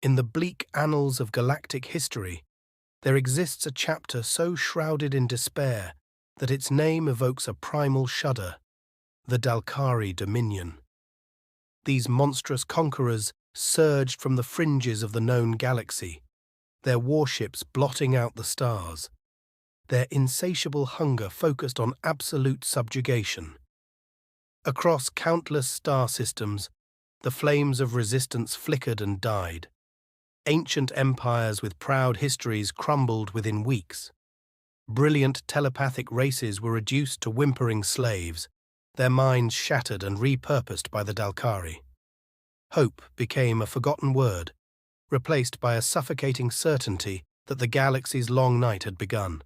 In the bleak annals of galactic history, there exists a chapter so shrouded in despair that its name evokes a primal shudder: the Dalkari Dominion. These monstrous conquerors surged from the fringes of the known galaxy, their warships blotting out the stars, their insatiable hunger focused on absolute subjugation. Across countless star systems, the flames of resistance flickered and died. Ancient empires with proud histories crumbled within weeks. Brilliant telepathic races were reduced to whimpering slaves, their minds shattered and repurposed by the Dalkari. Hope became a forgotten word, replaced by a suffocating certainty that the galaxy's long night had begun.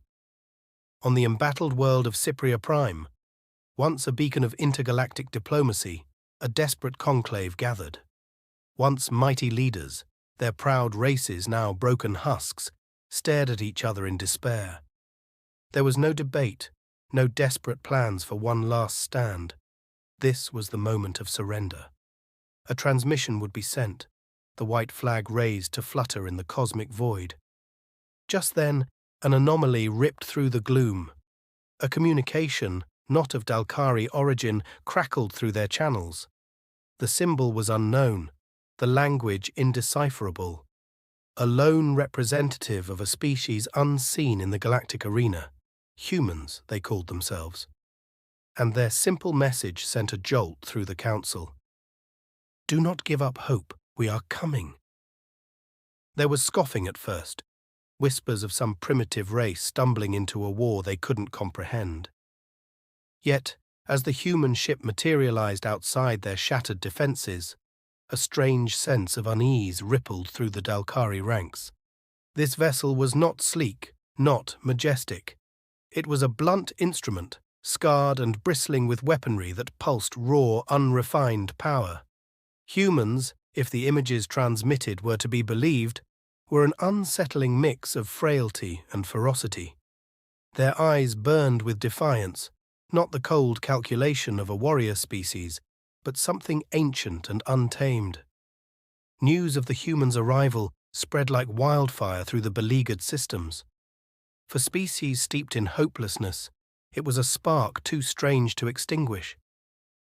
On the embattled world of Cypria Prime, once a beacon of intergalactic diplomacy, a desperate conclave gathered. Once mighty leaders, their proud races now broken husks, stared at each other in despair. There was no debate, no desperate plans for one last stand. This was the moment of surrender. A transmission would be sent, the white flag raised to flutter in the cosmic void. Just then, an anomaly ripped through the gloom. A communication, not of Dalkari origin, crackled through their channels. The symbol was unknown, the language indecipherable. A lone representative of a species unseen in the galactic arena. Humans, they called themselves. And their simple message sent a jolt through the council. "Do not give up hope, we are coming." There was scoffing at first, whispers of some primitive race stumbling into a war they couldn't comprehend. Yet, as the human ship materialized outside their shattered defenses, a strange sense of unease rippled through the Dalkari ranks. This vessel was not sleek, not majestic. It was a blunt instrument, scarred and bristling with weaponry that pulsed raw, unrefined power. Humans, if the images transmitted were to be believed, were an unsettling mix of frailty and ferocity. Their eyes burned with defiance, not the cold calculation of a warrior species, but something ancient and untamed. News of the humans' arrival spread like wildfire through the beleaguered systems. For species steeped in hopelessness, it was a spark too strange to extinguish.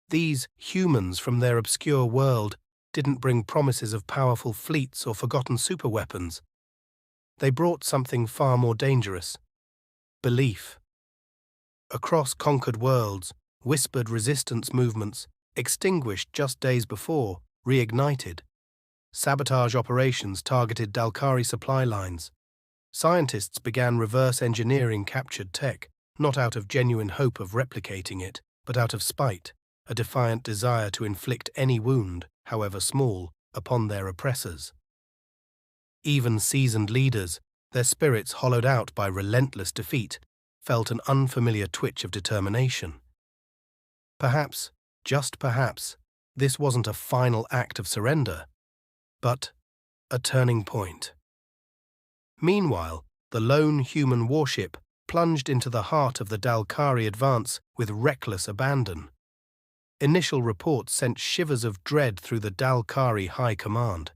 These humans from their obscure world didn't bring promises of powerful fleets or forgotten superweapons. They brought something far more dangerous: belief. Across conquered worlds, whispered resistance movements, extinguished just days before, reignited. Sabotage operations targeted Dalkari supply lines. Scientists began reverse engineering captured tech, not out of genuine hope of replicating it, but out of spite, a defiant desire to inflict any wound, however small, upon their oppressors. Even seasoned leaders, their spirits hollowed out by relentless defeat, felt an unfamiliar twitch of determination. Perhaps, just perhaps, this wasn't a final act of surrender, but a turning point. Meanwhile, the lone human warship plunged into the heart of the Dalkari advance with reckless abandon. Initial reports sent shivers of dread through the Dalkari High Command.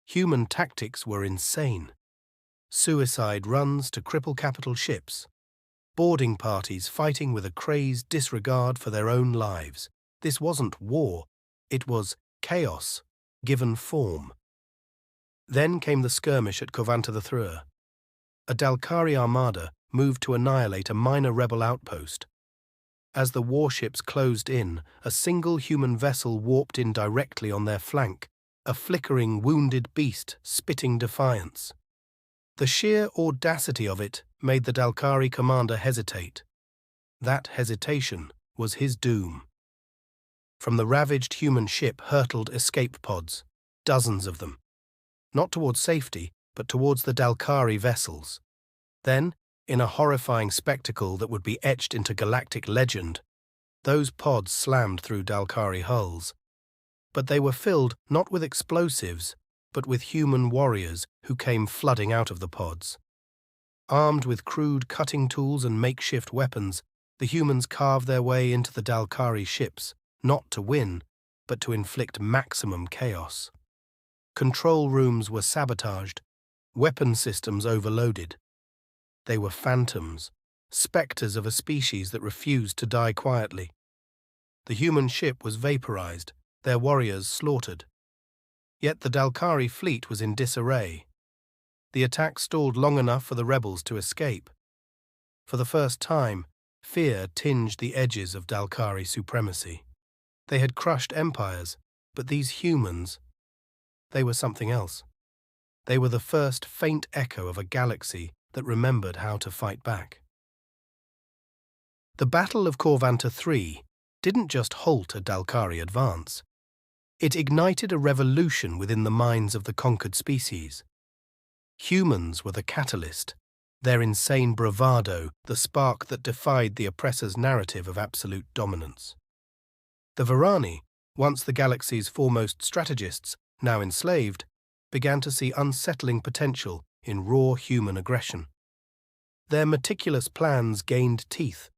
Human tactics were insane. Suicide runs to cripple capital ships. Boarding parties fighting with a crazed disregard for their own lives. This wasn't war, it was chaos, given form. Then came the skirmish at Covanta the Thrua. A Dalkari armada moved to annihilate a minor rebel outpost. As the warships closed in, a single human vessel warped in directly on their flank, a flickering, wounded beast spitting defiance. The sheer audacity of it made the Dalkari commander hesitate. That hesitation was his doom. From the ravaged human ship hurtled escape pods, dozens of them. Not towards safety, but towards the Dalkari vessels. Then, in a horrifying spectacle that would be etched into galactic legend, those pods slammed through Dalkari hulls. But they were filled not with explosives, but with human warriors who came flooding out of the pods. Armed with crude cutting tools and makeshift weapons, the humans carved their way into the Dalkari ships, not to win, but to inflict maximum chaos. Control rooms were sabotaged, weapon systems overloaded. They were phantoms, specters of a species that refused to die quietly. The human ship was vaporized, their warriors slaughtered. Yet the Dalkari fleet was in disarray. The attack stalled long enough for the rebels to escape. For the first time, fear tinged the edges of Dalkari supremacy. They had crushed empires, but these humans, they were something else. They were the first faint echo of a galaxy that remembered how to fight back. The Battle of Corvanta III didn't just halt a Dalkari advance. It ignited a revolution within the minds of the conquered species. Humans were the catalyst, their insane bravado the spark that defied the oppressor's narrative of absolute dominance. The Varani, once the galaxy's foremost strategists, now enslaved, began to see unsettling potential in raw human aggression. Their meticulous plans gained teeth,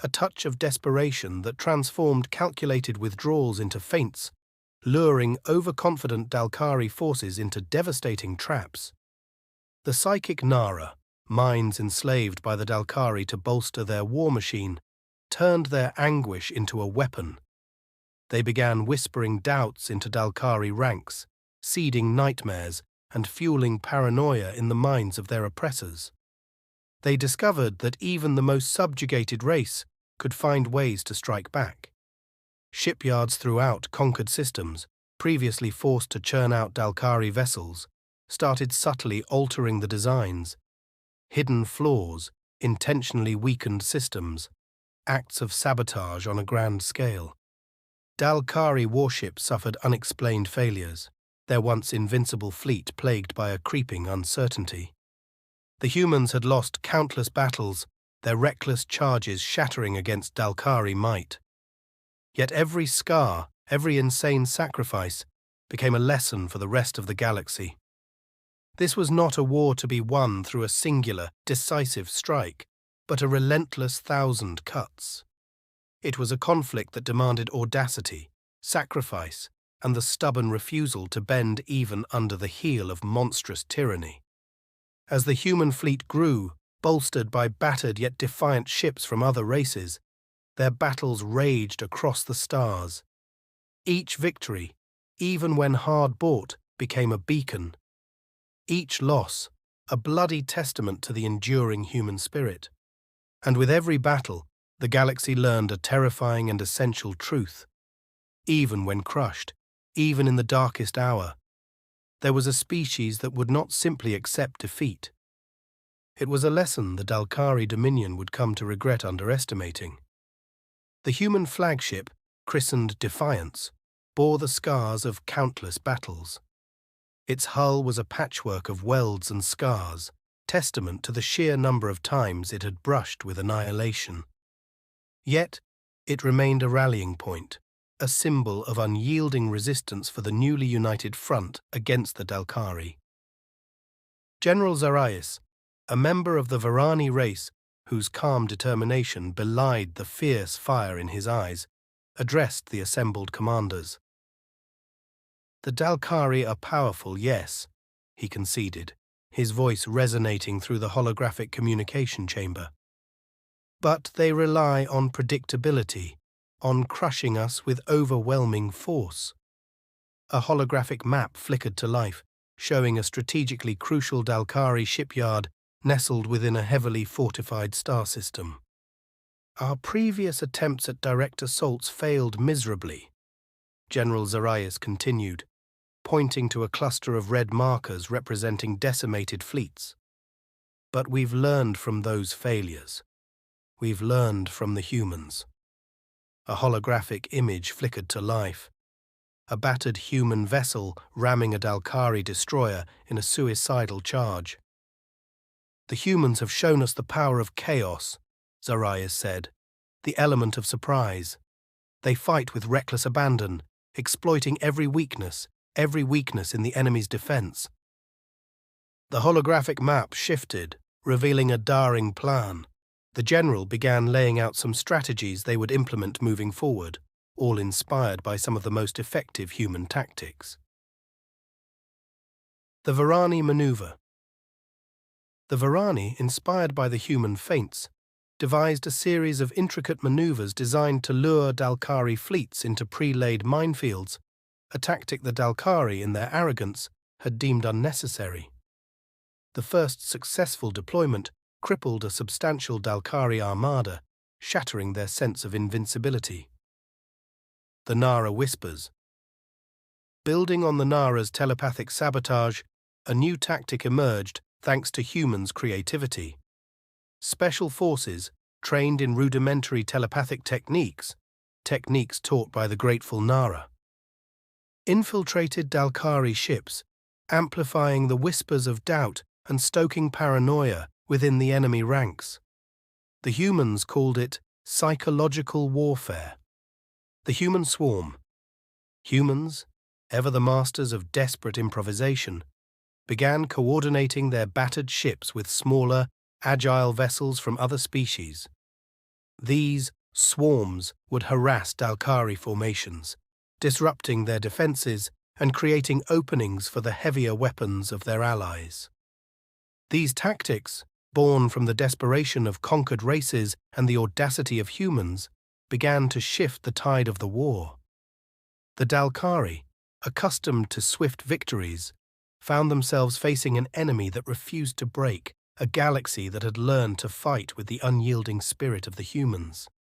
a touch of desperation that transformed calculated withdrawals into feints, luring overconfident Dalkari forces into devastating traps. The psychic Nara, minds enslaved by the Dalkari to bolster their war machine, turned their anguish into a weapon. They began whispering doubts into Dalkari ranks, seeding nightmares and fueling paranoia in the minds of their oppressors. They discovered that even the most subjugated race could find ways to strike back. Shipyards throughout conquered systems, previously forced to churn out Dalkari vessels, started subtly altering the designs. Hidden flaws, intentionally weakened systems, acts of sabotage on a grand scale. Dalkari warships suffered unexplained failures, their once invincible fleet plagued by a creeping uncertainty. The humans had lost countless battles, their reckless charges shattering against Dalkari might. Yet every scar, every insane sacrifice, became a lesson for the rest of the galaxy. This was not a war to be won through a singular, decisive strike, but a relentless 1,000 cuts. It was a conflict that demanded audacity, sacrifice, and the stubborn refusal to bend even under the heel of monstrous tyranny. As the human fleet grew, bolstered by battered yet defiant ships from other races, their battles raged across the stars. Each victory, even when hard-bought, became a beacon. Each loss, a bloody testament to the enduring human spirit. And with every battle, the galaxy learned a terrifying and essential truth. Even when crushed, even in the darkest hour, there was a species that would not simply accept defeat. It was a lesson the Dalkari Dominion would come to regret underestimating. The human flagship, christened Defiance, bore the scars of countless battles. Its hull was a patchwork of welds and scars, testament to the sheer number of times it had brushed with annihilation. Yet, it remained a rallying point, a symbol of unyielding resistance for the newly united front against the Dalkari. General Zarias, a member of the Varani race whose calm determination belied the fierce fire in his eyes, addressed the assembled commanders. "The Dalkari are powerful, yes," he conceded, his voice resonating through the holographic communication chamber. "But they rely on predictability, on crushing us with overwhelming force." A holographic map flickered to life, showing a strategically crucial Dalkari shipyard nestled within a heavily fortified star system. "Our previous attempts at direct assaults failed miserably," General Zarias continued, pointing to a cluster of red markers representing decimated fleets. "But we've learned from those failures. We've learned from the humans." A holographic image flickered to life. A battered human vessel ramming a Dalkari destroyer in a suicidal charge. "The humans have shown us the power of chaos," Zarias said, "the element of surprise. They fight with reckless abandon, exploiting every weakness in the enemy's defense." The holographic map shifted, revealing a daring plan. The general began laying out some strategies they would implement moving forward, all inspired by some of the most effective human tactics. The Varani maneuver. The Varani, inspired by the human feints, devised a series of intricate maneuvers designed to lure Dalkari fleets into pre-laid minefields, a tactic the Dalkari, in their arrogance, had deemed unnecessary. The first successful deployment crippled a substantial Dalkari armada, shattering their sense of invincibility. The Nara whispers. Building on the Nara's telepathic sabotage, a new tactic emerged thanks to humans' creativity. Special forces, trained in rudimentary telepathic techniques taught by the grateful Nara, infiltrated Dalkari ships, amplifying the whispers of doubt and stoking paranoia within the enemy ranks. The humans called it psychological warfare. The human swarm. Humans, ever the masters of desperate improvisation, began coordinating their battered ships with smaller, agile vessels from other species. These swarms would harass Dalkari formations, disrupting their defenses and creating openings for the heavier weapons of their allies. These tactics, born from the desperation of conquered races and the audacity of humans, began to shift the tide of the war. The Dalkari, accustomed to swift victories, found themselves facing an enemy that refused to break, a galaxy that had learned to fight with the unyielding spirit of the humans.